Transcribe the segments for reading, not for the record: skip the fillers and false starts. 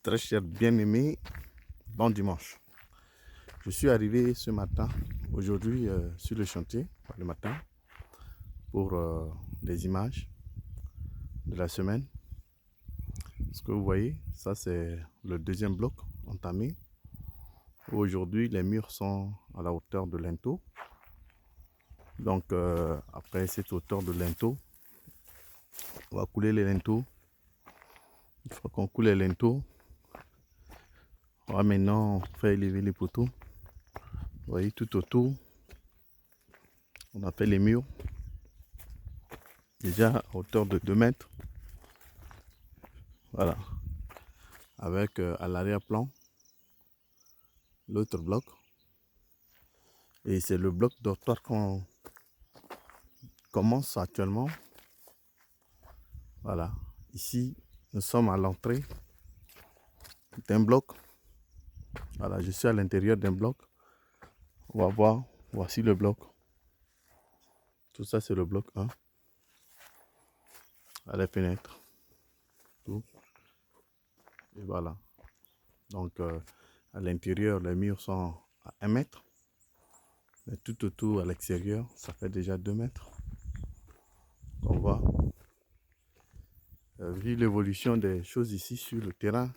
Très cher bien-aimé, bon dimanche. Je suis arrivé ce matin, aujourd'hui sur le chantier, le matin, pour des images de la semaine. Ce que vous voyez, ça c'est le deuxième bloc entamé. Aujourd'hui, les murs sont à la hauteur de linteau. Donc après cette hauteur de linteau, on va couler les linteaux. Une fois qu'on coule les linteaux, on va maintenant faire élever les poteaux. Vous voyez, tout autour, on a fait les murs. Déjà à hauteur de 2 mètres. Voilà. Avec à l'arrière-plan l'autre bloc. Et c'est le bloc dortoir qu'on commence actuellement. Voilà. Ici, nous sommes à l'entrée d'un bloc. Voilà, je suis à l'intérieur d'un bloc. On va voir. Voici le bloc. Tout ça, c'est le bloc 1. À la fenêtre. Tout. Et voilà. Donc, à l'intérieur, les murs sont à 1 mètre. Mais tout autour, à l'extérieur, ça fait déjà 2 mètres. On voit. Vu l'évolution des choses ici sur le terrain,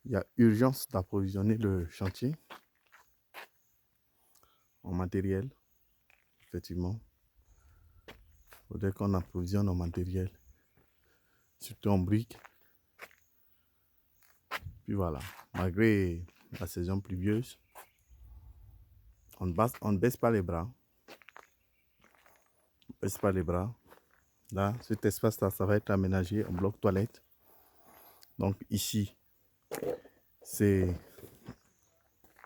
il y a urgence d'approvisionner le chantier en matériel. Effectivement, il faudrait qu'on approvisionne en matériel, surtout en briques. Puis voilà, malgré la saison pluvieuse, on ne baisse pas les bras. On ne baisse pas les bras. Là, cet espace-là, ça va être aménagé en bloc toilette. Donc ici, c'est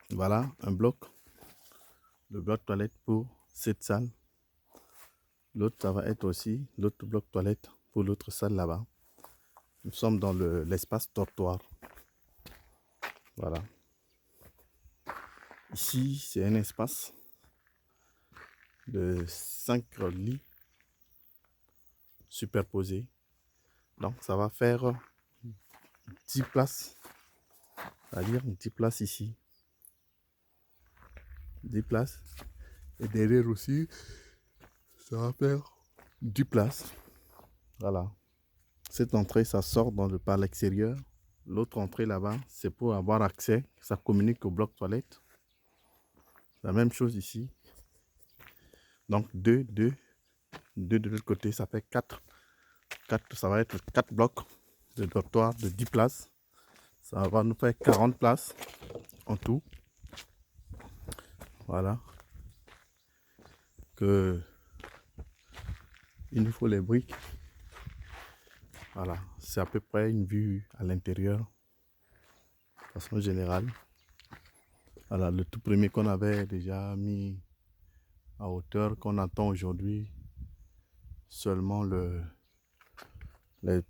voilà un bloc. Le bloc toilette pour cette salle. L'autre, ça va être aussi l'autre bloc toilette pour l'autre salle là-bas. Nous sommes dans l'espace dortoir. Voilà. Ici, c'est un espace de 5 lits superposés. Donc, ça va faire 10 places. C'est-à-dire 10 places ici. 10 places. Et derrière aussi, ça va faire 10 places. Voilà. Cette entrée, ça sort par l'extérieur. L'autre entrée là-bas, c'est pour avoir accès. Ça communique au bloc toilette. La même chose ici. Donc 2 de l'autre côté, ça fait 4. Ça va être 4 blocs de dortoir de 10 places. Ça va nous faire 40 places en tout. Voilà. Il nous faut les briques. Voilà. C'est à peu près une vue à l'intérieur. De façon générale. Voilà, le tout premier qu'on avait déjà mis à hauteur, qu'on attend aujourd'hui seulement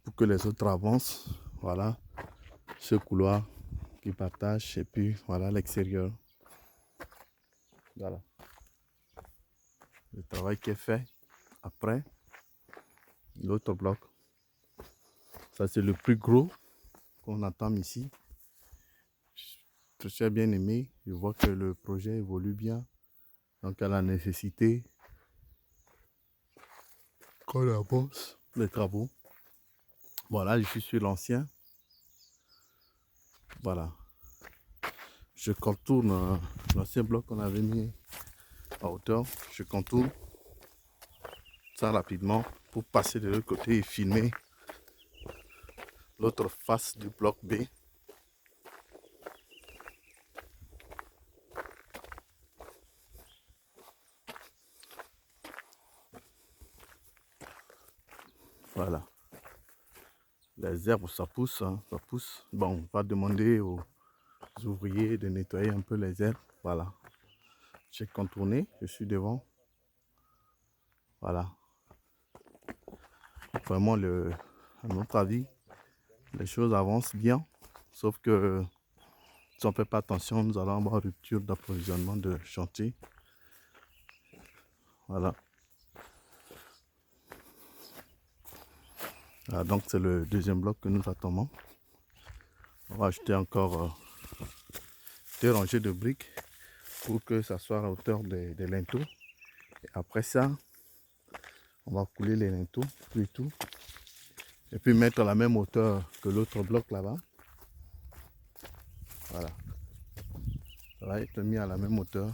pour que les autres avancent. Voilà. Ce couloir qui partage et puis voilà l'extérieur. Voilà. Le travail qui est fait après l'autre bloc. Ça c'est le plus gros qu'on attend ici. Je suis bien aimé. Je vois que le projet évolue bien. Donc à la nécessité qu'on avance les travaux. Voilà, je suis sur l'ancien. Voilà. Je contourne l'ancien bloc qu'on avait mis à hauteur. Je contourne ça rapidement pour passer de l'autre côté et filmer l'autre face du bloc B. Voilà. Les herbes, ça pousse, hein, ça pousse. Bon, on va demander aux ouvriers de nettoyer un peu les herbes. Voilà. J'ai contourné, je suis devant. Voilà. Vraiment, à notre avis, les choses avancent bien. Sauf que si on ne fait pas attention, nous allons avoir rupture d'approvisionnement de chantier. Voilà. Donc c'est le deuxième bloc que nous attendons. On va ajouter encore 2 rangées de briques pour que ça soit à la hauteur des linteaux. Et après ça, on va couler les linteaux, tout. Et puis mettre à la même hauteur que l'autre bloc là-bas. Voilà. Ça va être mis à la même hauteur